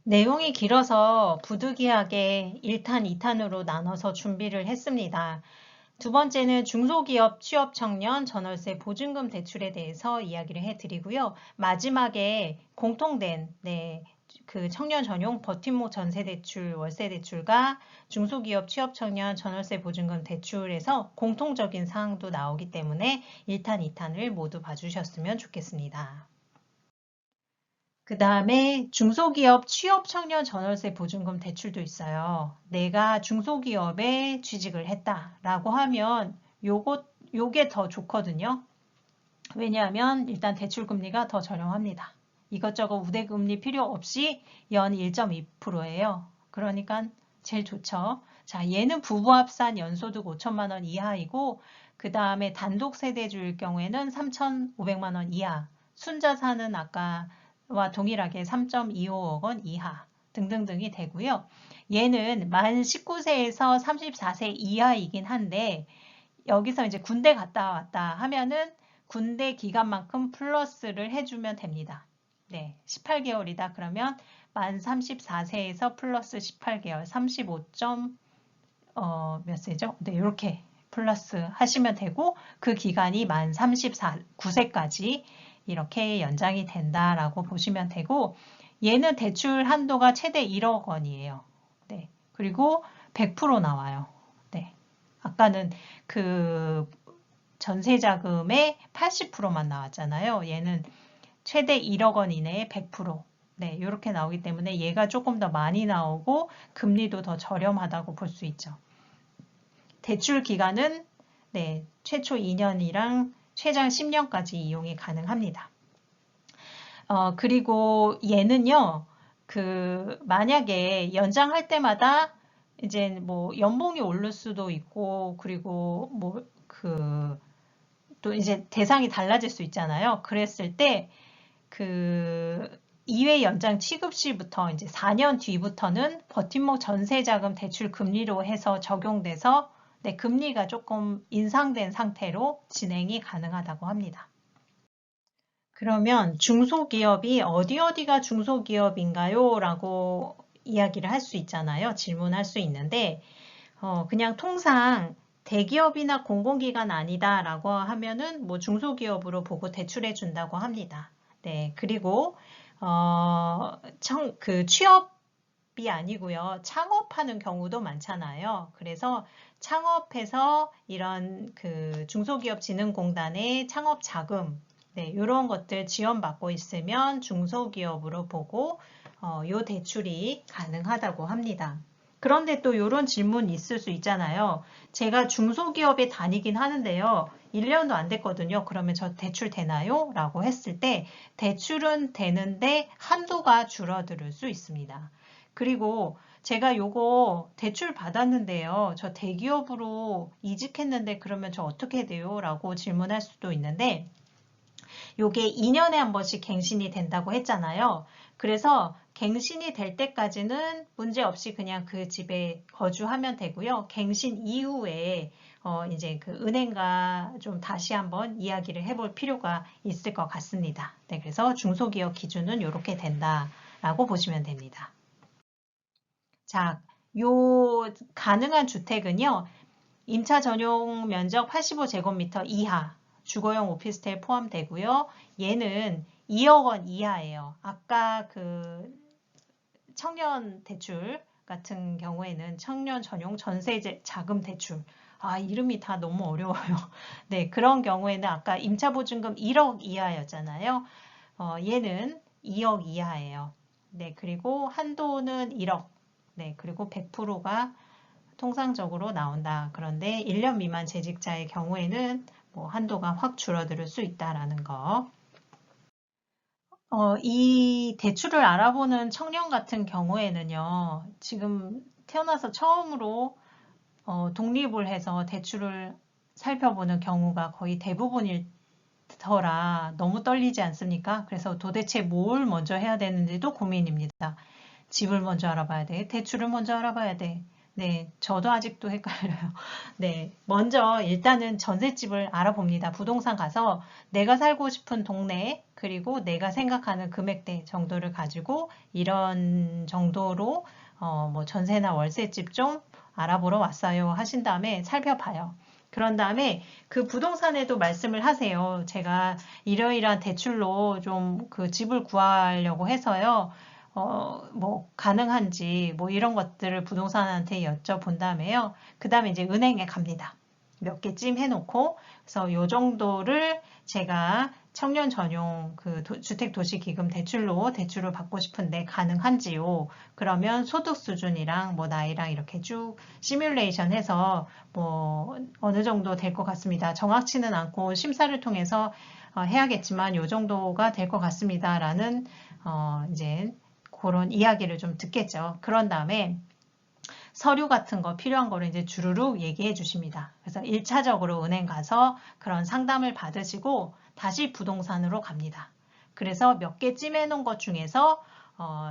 내용이 길어서 부득이하게 1탄, 2탄으로 나눠서 준비를 했습니다. 두 번째는 중소기업 취업 청년 전월세 보증금 대출에 대해서 이야기를 해드리고요. 마지막에 공통된 그 청년 전용 버팀목 전세 대출, 월세 대출과 중소기업 취업 청년 전월세 보증금 대출에서 공통적인 사항도 나오기 때문에 1탄, 2탄을 모두 봐주셨으면 좋겠습니다. 그 다음에 중소기업 취업 청년 전월세 보증금 대출도 있어요. 내가 중소기업에 취직을 했다라고 하면 요게 더 좋거든요. 왜냐하면 일단 대출 금리가 더 저렴합니다. 이것저것 우대금리 필요 없이 연 1.2%예요. 그러니까 제일 좋죠. 자, 얘는 부부 합산 연소득 5천만 원 이하이고 그 다음에 단독 세대주일 경우에는 3,500만 원 이하, 순자산은 아까와 동일하게 3.25억 원 이하 등등등이 되고요. 얘는 만 19세에서 34세 이하이긴 한데 여기서 이제 군대 갔다 왔다 하면은 군대 기간만큼 플러스를 해주면 됩니다. 네, 18개월이다. 그러면 만 34세에서 플러스 18개월, 35점 몇 세죠? 네, 이렇게 플러스 하시면 되고 그 기간이 만 39세까지 이렇게 연장이 된다라고 보시면 되고 얘는 대출 한도가 최대 1억 원이에요. 네, 그리고 100% 나와요. 네, 아까는 그 전세자금의 80%만 나왔잖아요. 얘는 최대 1억 원 이내에 100%. 네, 이렇게 나오기 때문에 얘가 조금 더 많이 나오고 금리도 더 저렴하다고 볼 수 있죠. 대출 기간은 네, 최초 2년이랑 최장 10년까지 이용이 가능합니다. 그리고 얘는요, 만약에 연장할 때마다 이제 뭐 연봉이 오를 수도 있고, 그리고 또 이제 대상이 달라질 수 있잖아요. 그랬을 때 그 2회 연장 취급 시부터 이제 4년 뒤부터는 버팀목 전세자금 대출 금리로 해서 적용돼서 네, 금리가 조금 인상된 상태로 진행이 가능하다고 합니다. 그러면 중소기업이 어디가 중소기업인가요? 라고 이야기를 할 수 있잖아요. 질문할 수 있는데 그냥 통상 대기업이나 공공기관 아니다 라고 하면은 뭐 중소기업으로 보고 대출해 준다고 합니다. 네, 그리고 취업이 아니고요. 창업하는 경우도 많잖아요. 그래서 창업해서 이런 그 중소기업진흥공단의 창업 자금 네, 이런 것들 지원받고 있으면 중소기업으로 보고 요 대출이 가능하다고 합니다. 그런데 또 이런 질문 있을 수 있잖아요. 제가 중소기업에 다니긴 하는데요. 1년도 안 됐거든요. 그러면 저 대출 되나요? 라고 했을 때 대출은 되는데 한도가 줄어들 수 있습니다. 그리고 제가 요거 대출 받았는데요. 저 대기업으로 이직했는데 그러면 저 어떻게 돼요? 라고 질문할 수도 있는데 요게 2년에 한 번씩 갱신이 된다고 했잖아요. 그래서 갱신이 될 때까지는 문제없이 그냥 그 집에 거주하면 되고요. 갱신 이후에 이제 그 은행과 좀 다시 한번 이야기를 해볼 필요가 있을 것 같습니다. 네, 그래서 중소기업 기준은 이렇게 된다라고 보시면 됩니다. 자, 요 가능한 주택은요. 임차 전용 면적 85제곱미터 이하 주거용 오피스텔 포함되고요. 얘는 2억 원 이하예요. 아까 그 청년 대출 같은 경우에는 청년 전용 전세 자금 대출 이름이 다 너무 어려워요. 네, 그런 경우에는 아까 임차보증금 1억 이하였잖아요. 얘는 2억 이하예요. 네, 그리고 한도는 1억. 네, 그리고 100%가 통상적으로 나온다. 그런데 1년 미만 재직자의 경우에는 뭐 한도가 확 줄어들 수 있다라는 거. 이 대출을 알아보는 청년 같은 경우에는요, 지금 태어나서 처음으로 독립을 해서 대출을 살펴보는 경우가 거의 대부분일 터라 너무 떨리지 않습니까? 그래서 도대체 뭘 먼저 해야 되는지도 고민입니다. 집을 먼저 알아봐야 돼. 대출을 먼저 알아봐야 돼. 네, 저도 아직도 헷갈려요. 네, 먼저 일단은 전셋집을 알아봅니다. 부동산 가서 내가 살고 싶은 동네 그리고 내가 생각하는 금액대 정도를 가지고 이런 정도로 뭐 전세나 월세집 좀 알아보러 왔어요 하신 다음에 살펴봐요. 그런 다음에 그 부동산에도 말씀을 하세요. 제가 이러이러한 대출로 좀 그 집을 구하려고 해서요. 뭐 가능한지 뭐 이런 것들을 부동산한테 여쭤본 다음에요. 그 다음에 이제 은행에 갑니다. 몇 개쯤 해놓고 그래서 요 정도를 제가 청년 전용 그 주택도시기금 대출을 받고 싶은데 가능한지요. 그러면 소득 수준이랑 뭐 나이랑 이렇게 쭉 시뮬레이션 해서 뭐 어느 정도 될 것 같습니다. 정확치는 않고 심사를 통해서 해야겠지만 요 정도가 될 것 같습니다. 라는 이제 그런 이야기를 좀 듣겠죠. 그런 다음에 서류 같은 거 필요한 거를 이제 주르륵 얘기해 주십니다. 그래서 1차적으로 은행 가서 그런 상담을 받으시고 다시 부동산으로 갑니다. 그래서 몇 개 찜해 놓은 것 중에서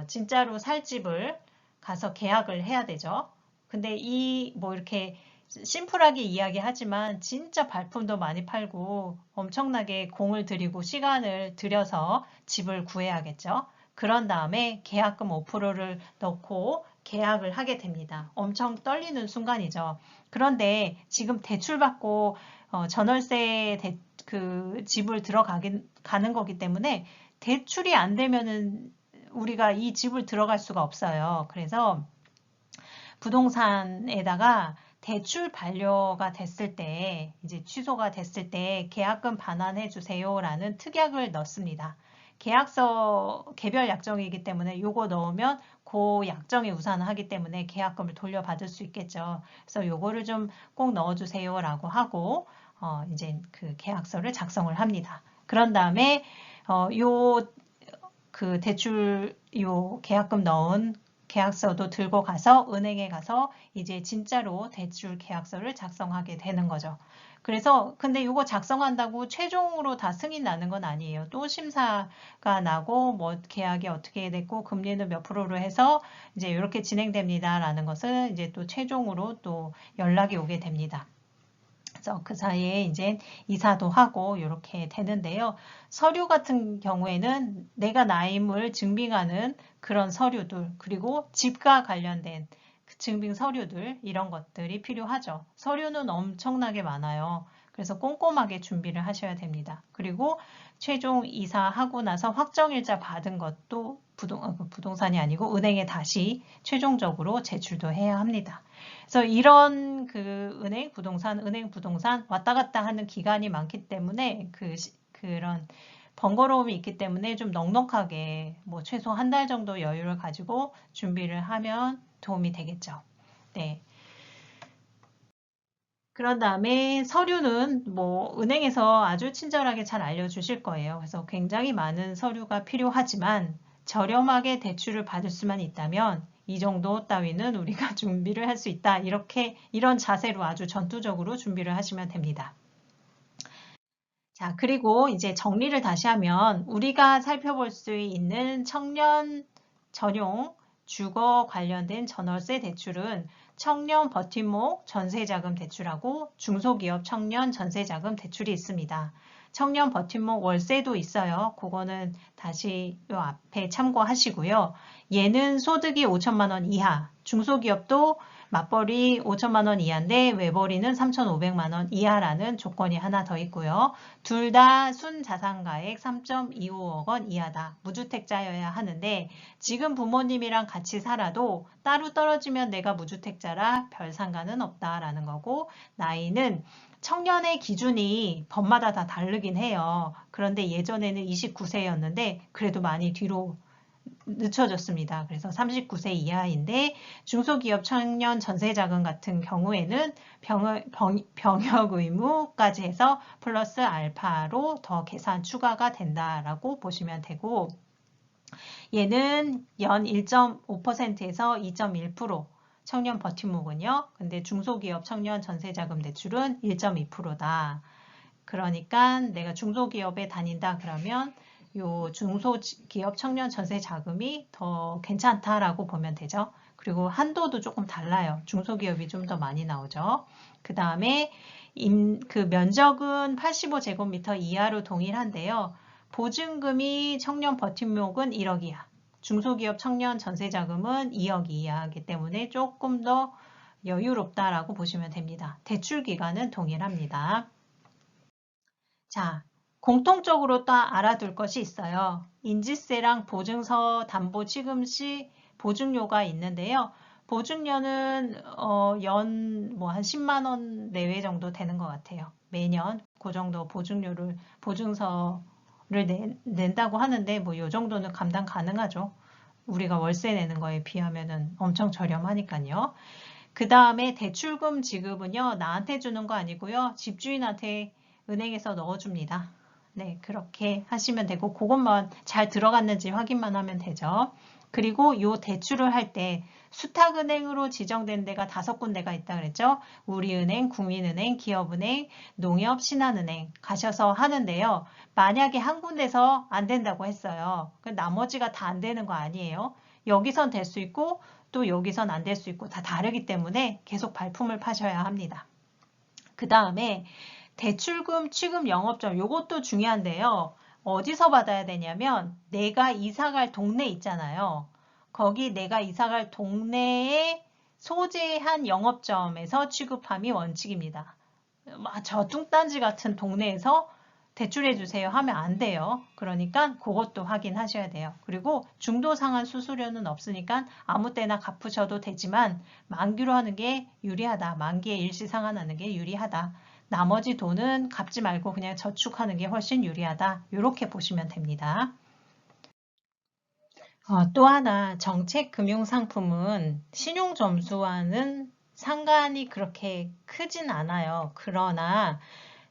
진짜로 살 집을 가서 계약을 해야 되죠. 근데 이 뭐 이렇게 심플하게 이야기하지만 진짜 발품도 많이 팔고 엄청나게 공을 들이고 시간을 들여서 집을 구해야겠죠. 그런 다음에 계약금 5%를 넣고 계약을 하게 됩니다. 엄청 떨리는 순간이죠. 그런데 지금 대출받고 전월세 그 집을 가는 거기 때문에 대출이 안 되면은 우리가 이 집을 들어갈 수가 없어요. 그래서 부동산에다가 대출 반려가 됐을 때, 이제 취소가 됐을 때 계약금 반환해 주세요라는 특약을 넣습니다. 계약서 개별 약정이기 때문에 요거 넣으면 그 약정에 우산하기 때문에 계약금을 돌려받을 수 있겠죠. 그래서 요거를 좀 꼭 넣어주세요라고 하고 이제 그 계약서를 작성을 합니다. 그런 다음에 요 그 대출 요 계약금 넣은 계약서도 들고 가서 은행에 가서 이제 진짜로 대출 계약서를 작성하게 되는 거죠. 그래서 근데 이거 작성한다고 최종으로 다 승인 나는 건 아니에요. 또 심사가 나고 뭐 계약이 어떻게 됐고 금리는 몇 프로로 해서 이제 이렇게 진행됩니다라는 것을 이제 또 최종으로 또 연락이 오게 됩니다. 그래서 그 사이에 이제 이사도 하고 이렇게 되는데요. 서류 같은 경우에는 내가 나임을 증빙하는 그런 서류들 그리고 집과 관련된 증빙 서류들 이런 것들이 필요하죠. 서류는 엄청나게 많아요. 그래서 꼼꼼하게 준비를 하셔야 됩니다. 그리고 최종 이사하고 나서 확정일자 받은 것도 부동산이 아니고 은행에 다시 최종적으로 제출도 해야 합니다. 그래서 이런 그 은행 부동산 왔다 갔다 하는 기간이 많기 때문에 그런 번거로움이 있기 때문에 좀 넉넉하게 뭐 최소 한 달 정도 여유를 가지고 준비를 하면 도움이 되겠죠. 네. 그런 다음에 서류는 뭐 은행에서 아주 친절하게 잘 알려주실 거예요. 그래서 굉장히 많은 서류가 필요하지만 저렴하게 대출을 받을 수만 있다면 이 정도 따위는 우리가 준비를 할 수 있다. 이런 자세로 아주 전투적으로 준비를 하시면 됩니다. 자, 그리고 이제 정리를 다시 하면 우리가 살펴볼 수 있는 청년 전용 주거 관련된 전월세 대출은 청년 버팀목 전세자금 대출하고 중소기업 청년 전세자금 대출이 있습니다. 청년 버팀목 월세도 있어요. 그거는 다시 요 앞에 참고하시고요. 얘는 소득이 5천만 원 이하, 중소기업도 맞벌이 5천만 원 이하인데 외벌이는 3,500만 원 이하라는 조건이 하나 더 있고요. 둘 다 순자산가액 3.25억 원 이하다. 무주택자여야 하는데 지금 부모님이랑 같이 살아도 따로 떨어지면 내가 무주택자라 별 상관은 없다라는 거고 나이는 청년의 기준이 법마다 다 다르긴 해요. 그런데 예전에는 29세였는데 그래도 많이 뒤로 늦춰졌습니다. 그래서 39세 이하인데 중소기업 청년 전세자금 같은 경우에는 병역 의무까지 해서 플러스 알파로 더 계산 추가가 된다라고 보시면 되고 얘는 연 1.5%에서 2.1% 청년 버팀목은요. 근데 중소기업 청년 전세자금 대출은 1.2%다. 그러니까 내가 중소기업에 다닌다 그러면 요 중소기업 청년 전세 자금이 더 괜찮다라고 보면 되죠. 그리고 한도도 조금 달라요. 중소기업이 좀 더 많이 나오죠. 그 다음에 그 면적은 85제곱미터 이하로 동일한데요. 보증금이 청년 버팀목은 1억 이하, 중소기업 청년 전세자금은 2억 이하이기 때문에 조금 더 여유롭다라고 보시면 됩니다. 대출 기간은 동일합니다. 자, 공통적으로 또 알아둘 것이 있어요. 인지세랑 보증서 담보 취금 시 보증료가 있는데요. 보증료는 연 뭐 한 10만 원 내외 정도 되는 것 같아요. 매년 그 정도 보증서를 낸다고 하는데 뭐 이 정도는 감당 가능하죠. 우리가 월세 내는 거에 비하면은 엄청 저렴하니까요. 그 다음에 대출금 지급은요, 나한테 주는 거 아니고요, 집주인한테 은행에서 넣어줍니다. 네, 그렇게 하시면 되고, 그것만 잘 들어갔는지 확인만 하면 되죠. 그리고 요 대출을 할 때 수탁은행으로 지정된 데가 5군데가 있다 그랬죠. 우리은행, 국민은행, 기업은행, 농협, 신한은행 가셔서 하는데요. 만약에 한 군데서 안 된다고 했어요. 나머지가 다 안 되는 거 아니에요. 여기선 될 수 있고 또 여기선 안 될 수 있고 다 다르기 때문에 계속 발품을 파셔야 합니다. 그 다음에 대출금 취급 영업점 요것도 중요한데요. 어디서 받아야 되냐면 내가 이사갈 동네 있잖아요. 거기 내가 이사갈 동네에 소재한 영업점에서 취급함이 원칙입니다. 저 뚱딴지 같은 동네에서 대출해 주세요 하면 안 돼요. 그러니까 그것도 확인하셔야 돼요. 그리고 중도 상환 수수료는 없으니까 아무 때나 갚으셔도 되지만 만기로 하는 게 유리하다. 만기에 일시 상환하는 게 유리하다. 나머지 돈은 갚지 말고 그냥 저축하는 게 훨씬 유리하다. 이렇게 보시면 됩니다. 또 하나 정책금융상품은 신용점수와는 상관이 그렇게 크진 않아요. 그러나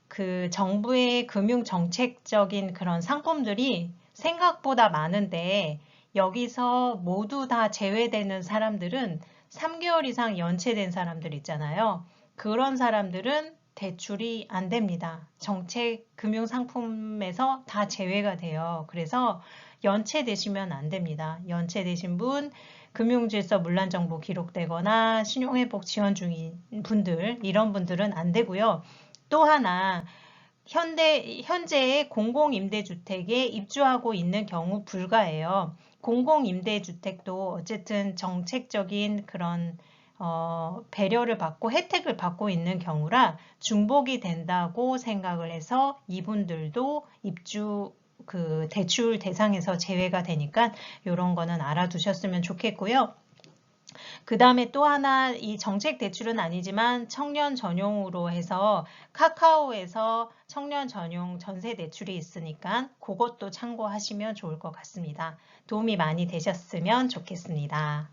그 정부의 금융정책적인 그런 상품들이 생각보다 많은데 여기서 모두 다 제외되는 사람들은 3개월 이상 연체된 사람들 있잖아요. 그런 사람들은 대출이 안 됩니다. 정책 금융상품에서 다 제외가 돼요. 그래서 연체되시면 안 됩니다. 연체되신 분, 금융질서 문란정보 기록되거나 신용회복 지원 중인 분들, 이런 분들은 안 되고요. 또 하나, 현재의 공공임대주택에 입주하고 있는 경우 불가해요. 공공임대주택도 어쨌든 정책적인 그런 배려를 받고 혜택을 받고 있는 경우라 중복이 된다고 생각을 해서 이분들도 입주 그 대출 대상에서 제외가 되니까 이런 거는 알아두셨으면 좋겠고요. 그 다음에 또 하나 이 정책 대출은 아니지만 청년 전용으로 해서 카카오에서 청년 전용 전세 대출이 있으니까 그것도 참고하시면 좋을 것 같습니다. 도움이 많이 되셨으면 좋겠습니다.